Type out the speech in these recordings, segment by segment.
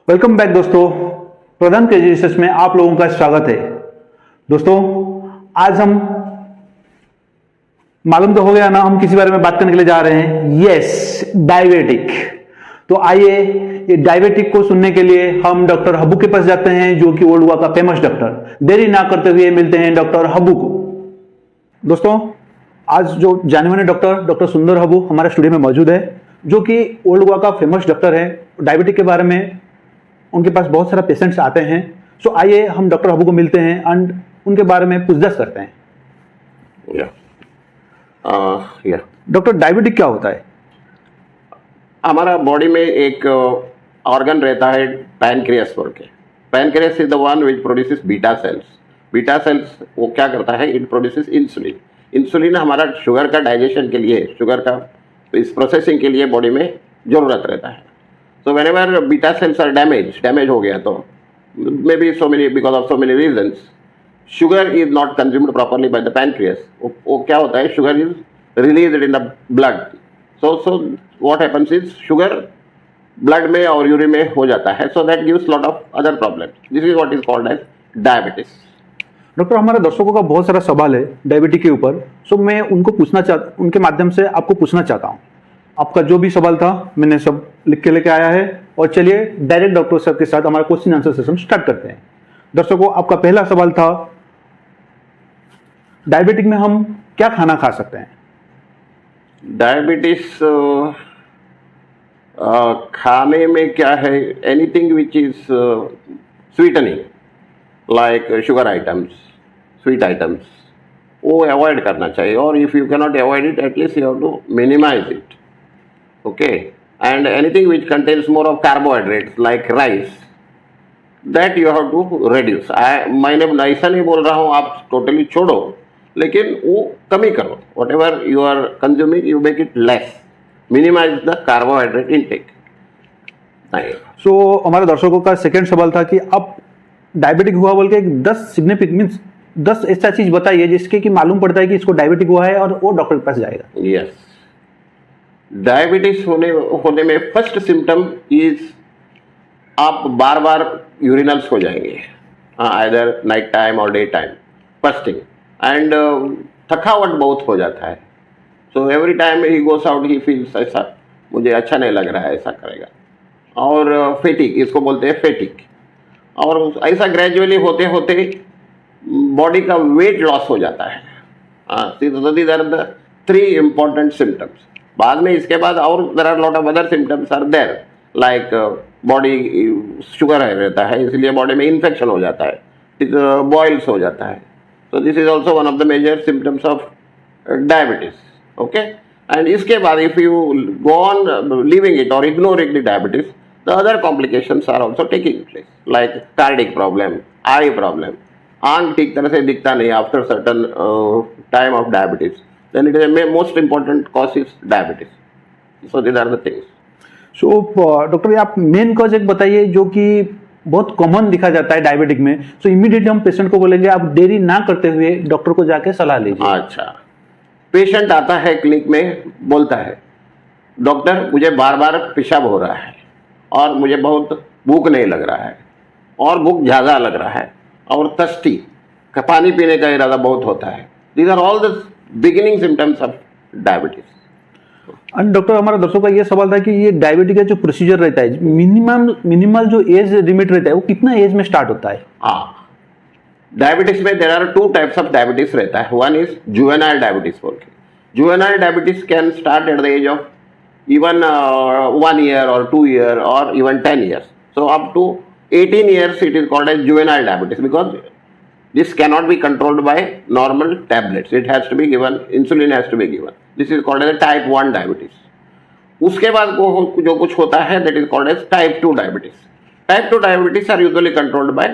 Welcome back दोस्तों। प्रधान के research में आप लोगों का स्वागत है। दोस्तों आज हम मालूम तो हो गया ना, हम किसी बारे में बात करने के लिए जा रहे हैं। Yes, diabetic. तो आइए ये डायबिटिक को सुनने के लिए हम डॉक्टर हब्बू के पास जाते हैं, जो कि ओल्ड गोवा का फेमस डॉक्टर। देरी ना करते हुए मिलते हैं डॉक्टर हब्बू को। दोस्तों आज जो जाने माने डॉक्टर सुंदर हब्बू हमारे स्टूडियो में मौजूद है, जो कि ओल्ड गोवा का फेमस डॉक्टर है। डायबिटिक के बारे में उनके पास बहुत सारा पेशेंट्स आते हैं। सो आइए हम डॉक्टर हब्बू को मिलते हैं एंड उनके बारे में पूछताछ करते हैं। डॉक्टर, डायबिटिक क्या होता है? हमारा बॉडी में एक ऑर्गन रहता है पैनक्रियास बोल के। Pancreas is the one which produces beta cells. Beta cells वो क्या करता है, इट प्रोड्यूसेस इंसुलिन। इंसुलिन हमारा शुगर का डाइजेशन के लिए, शुगर का इस प्रोसेसिंग के लिए बॉडी में जरूरत रहता है। So whenever beta cells are damage हो गया तो maybe because of so many reasons, sugar is not consumed properly by the pancreas. वो क्या होता है, sugar is released in the blood. So what happens is sugar blood में और urine में हो जाता है. So that gives lot of other problems. This is what is called as diabetes. Doctor, हमारे दर्शकों का बहुत सारा सवाल है डायबिटिक के ऊपर। सो मैं उनके माध्यम से आपको पूछना चाहता हूँ। आपका जो भी सवाल था मैंने सब लिख के लेके आया है, और चलिए डायरेक्ट डॉक्टर साहब के साथ हमारा क्वेश्चन आंसर सेशन स्टार्ट करते हैं। दर्शकों, आपका पहला सवाल था, डायबिटिक में हम क्या खाना खा सकते हैं? डायबिटीज खाने में क्या है, anything which is sweetening like sugar items, sweet items, वो अवॉइड करना चाहिए। और if you cannot avoid it, at least you have to minimise it. Okay, and anything which contains more of carbohydrates like rice, that you have to reduce. मैंने ऐसा नहीं बोल रहा हूँ आप टोटली छोड़ो, लेकिन वो कमी करो। Whatever you are consuming, you make it less. Minimize the carbohydrate intake. So हमारे दर्शकों का सेकेंड सवाल था कि आप डायबिटिक हुआ बोल के 10 सिग्निफिकेंट मीन्स 10 ऐसा चीज बताइए जिसके कि मालूम पड़ता है कि इसको डायबिटिक हुआ है और वो डॉक्टर के पास जाएगा। Yes. डायबिटीज होने में फर्स्ट सिम्टम इज आप बार बार यूरिनल्स हो जाएंगे, आइदर नाइट टाइम और day time, first thing. And थकावट बहुत हो जाता है। So every time he goes out he feels ऐसा मुझे अच्छा नहीं लग रहा है, ऐसा करेगा। और फेटिक, इसको बोलते हैं फेटिक। और ऐसा ग्रेजुअली होते होते बॉडी का वेट लॉस हो जाता है। These are the 3 important symptoms. बाद में इसके बाद और there are lot of other symptoms are there, like body sugar रहता है, इसलिए बॉडी में इन्फेक्शन हो जाता है, बॉइल्स हो जाता है। So this is also one of the major symptoms of diabetes. Okay, and इसके बाद if you go on living it और ignoring the diabetes, the other complications are also taking place, like cardiac problem, eye problem, आंख ठीक तरह से दिखता नहीं after certain time of diabetes, then it is the most important cause is diabetes. So these are the things. So doctor, आप main cause एक बताइए जो कि बहुत कॉमन दिखा जाता है डायबिटिक में। सो इमीडिएटली हम पेशेंट को बोलेंगे आप देरी ना करते हुए डॉक्टर को जाके सलाह लीजिए। अच्छा, पेशेंट आता है क्लिनिक में, बोलता है डॉक्टर मुझे बार बार पेशाब हो रहा है और मुझे बहुत भूख नहीं लग रहा है और भूख ज़्यादा लग रहा है और तस्ती, पानी पीने का इरादा बहुत होता है। These are all the beginning symptoms of diabetes. And doctor, हमारा दर्शकों का ये सवाल था कि ये डायबिटिक का जो प्रोसीजर रहता है, मिनिमल जो एज लिमिट रहता है, वो कितना एज में स्टार्ट होता है? डायबिटिक्स में there are 2 types of diabetes रहता है। वन इज जुवेनाइल डायबिटीज बोल के। Juvenile diabetes can start at the age of even 1 year or 2 year or even 10 years. So up to 18 years it is called as juvenile diabetes, because this cannot be controlled by normal tablets. It has to be given, insulin has to be given. This is called as type 1 diabetes. उसके बाद जो कुछ होता है that is called as type 2 diabetes. Type 2 diabetes are usually controlled by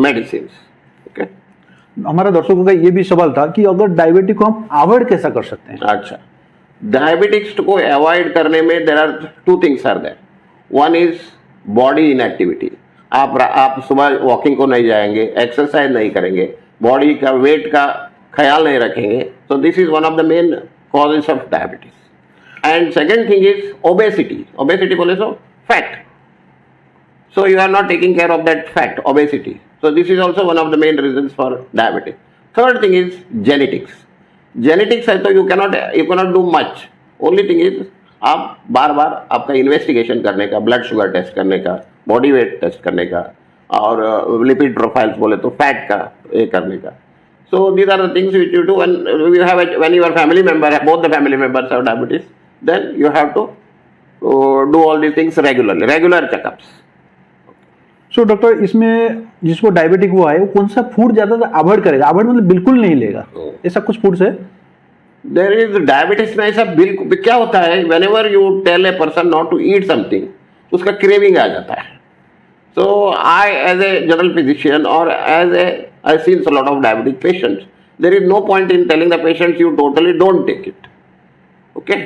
medicines. Okay? हमारा दर्शकों का ये भी सवाल था कि अगर डायबिटिक को हम अवॉइड कैसा कर सकते हैं? अच्छा, डायबिटिक्स को अवॉइड करने में there are 2 things are there. One is body inactivity. आप सुबह वॉकिंग को नहीं जाएंगे, एक्सरसाइज नहीं करेंगे, बॉडी का वेट का ख्याल नहीं रखेंगे, तो this is one of the main causes of diabetes. And second thing is obesity. Obesity बोले so fat. So you are not taking care of that fat, obesity. So this is also one of the main reasons for diabetes. Third thing is genetics. Genetics है तो you cannot do much. Only thing is आप बार बार आपका investigation करने का, blood sugar test करने का, body weight test करने का, और लिपिड प्रोफाइल्स बोले तो फैट का ये करने का. So these are the things which you do when your family member, both the family members have diabetes, then you have to do all these things regularly, regular checkups. So doctor, इसमें जिसको diabetic हुआ है वो कौन सा food ज्यादातर avoid करेगा? Avoid मतलब बिल्कुल नहीं लेगा, ऐसा कुछ फूड्स है? देयर इज डायबिटीज में ऐसा बिल्कुल क्या होता है, whenever you tell a person not to eat something, उसका क्रेविंग आ जाता है. So I as a general physician और as a I seen a lot of diabetic patients, there is no point in telling the patients you totally don't take it. Okay,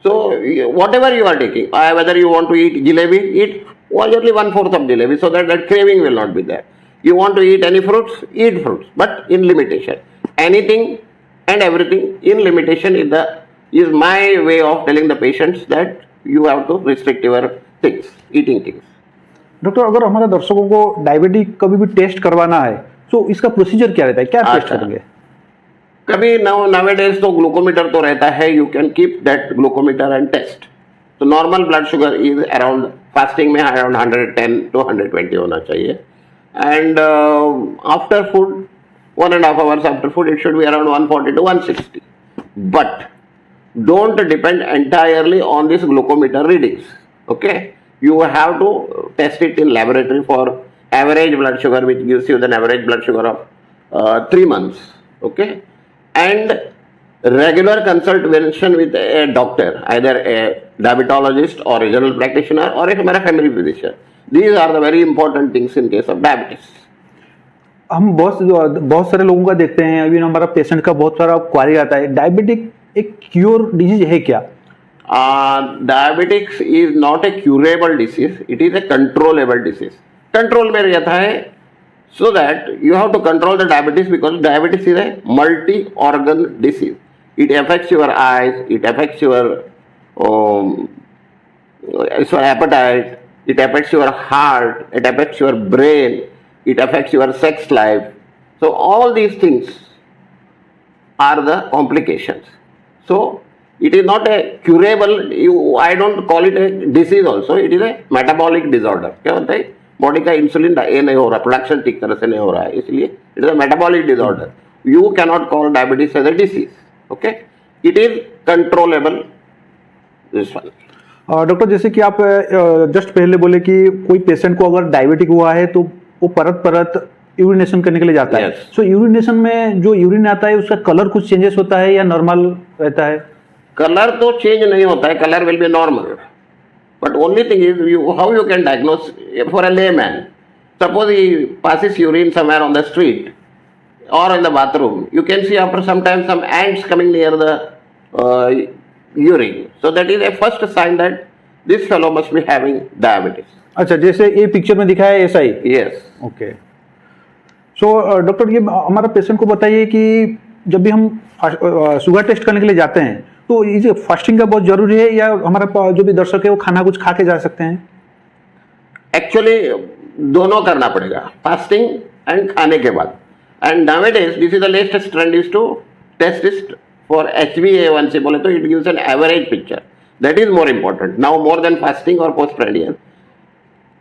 so whatever you are taking, whether you want to eat jalebi, eat only 1/4 of jalebi so that craving will not be there. You want to eat any fruits, eat fruits, but in limitation. Anything and everything in limitation is my way of telling the patients that you have to restrict your things, eating things. Doctor, अगर हमारे दर्शकों को diabetic कभी भी test करवाना है तो इसका प्रोसीजर क्या रहता है, क्या टेस्ट करेंगे? कभी nowadays तो ग्लूकोमीटर तो रहता है, you can keep that glucometer and test. तो normal blood sugar is around, fasting में अराउंड 110 to 120 होना चाहिए, and after food 1.5 hours after food it should be around 140 to 160. But don't depend entirely on this glucometer readings. Okay, you have to test it in laboratory for average blood sugar, which gives you the average blood sugar of 3 months. Okay, and regular consultation with a doctor, either a diabetologist or a general practitioner or a family physician. These are the very important things in case of diabetes. हम बहुत सारे लोगों का देखते हैं, अभी हमारा patient का बहुत सारा क्वारी आता है, डायबिटिक एक क्योर डिजीज है क्या? Diabetics is not a curable disease, it is a controllable disease. Control में रहता है, so that you have to control the diabetes, because diabetes is a multi-organ disease. It affects your eyes, it affects your appetite, it affects your heart, it affects your brain, it affects your sex life. So all these things are the complications. So it is not a curable, I don't call it a disease also, it is a metabolic disorder. क्या होता है, body का insulin ये नहीं हो रहा, production ठीक तरह से नहीं हो रहा है, इसलिए it is a metabolic disorder. You can not call diabetes as a disease. Okay, it is controllable, this one. Doctor, जैसे कि आप जस्ट पहले बोले कि कोई पेशेंट को अगर डायबिटिक हुआ है तो वो परत यूरिनेशन करने के लिए जाता है. सो यूरिनेशन में जो यूरिन आता है उसका कलर कुछ चेंजेस होता है या नॉर्मल रहता है? कलर तो चेंज नहीं होता है, colour will be normal. But only thing is how you can diagnose for a layman. Suppose he passes urine somewhere on the street or in the bathroom, you can see after some time some ants coming near the urine. So that is a first sign that this fellow must be having diabetes. अच्छा, जैसे ये picture में दिखाया है ऐसा ही? Yes. Okay. So doctor, ये हमारा patient को बताइए कि जब भी हम शुगर टेस्ट करने के लिए जाते हैं तो ये फास्टिंग का बहुत जरूरी है, या हमारा जो भी दर्शक है वो खाना कुछ खा के जा सकते हैं? एक्चुअली दोनों करना पड़ेगा, फास्टिंग एंड खाने के बाद. And nowadays this is the latest trend is to test it for HbA1c. बोले तो it gives an average picture, that is more important now more than fasting और post prandial.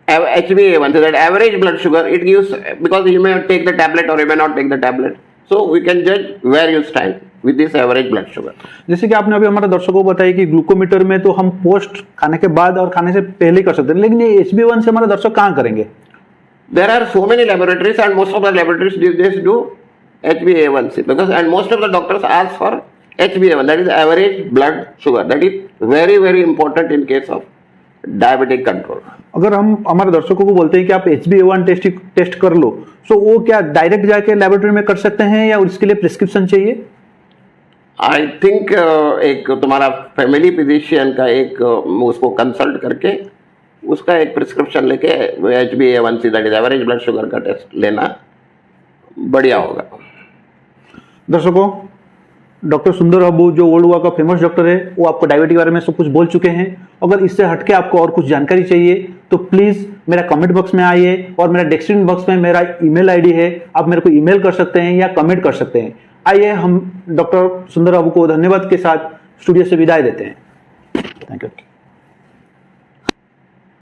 HbA1c, that average blood sugar, it gives, because you may take the tablet or you may not take the tablet, so we can judge where you stand with this average blood sugar. जैसे कि आपने अभी हमारे दर्शकों को बताया कि glucometer में तो हम पोस्ट खाने के बाद और खाने से पहले कर सकते हैं, लेकिन ये HbA1c से हमारे दर्शक कहाँ करेंगे? There are so many laboratories and most of the laboratories these days do HbA1c, because and most of the doctors ask for HbA1, that is average blood sugar, that is very very important in case of diabetic control. अगर हम हमारे दर्शकों को बोलते हैं कि आप HbA1 test कर लो, तो वो क्या डायरेक्ट जाके लेबोरेटरी में कर सकते हैं या उसके लिए प्रिस्क्रिप्शन चाहिए? आई थिंक एक तुम्हारा फैमिली फिजिशियन का एक उसको कंसल्ट करके उसका एक प्रिस्क्रिप्शन लेके HbA1c, that is average blood sugar का टेस्ट लेना बढ़िया होगा. दर्शकों, डॉक्टर सुंदर हब्बू जो ओल्ड गोवा का फेमस डॉक्टर है, वो आपको डायबिटीज के बारे में सब कुछ बोल चुके हैं. अगर इससे हटके आपको और कुछ जानकारी चाहिए तो प्लीज मेरा कमेंट बॉक्स में आइए और मेरा डिस्क्रिप्शन बॉक्स में मेरा ईमेल आईडी है, आप मेरे को ईमेल कर सकते हैं या कमेंट कर सकते हैं। आइए हम डॉक्टर सुंदर बाबू को धन्यवाद के साथ स्टूडियो से विदाई देते हैं। Thank you.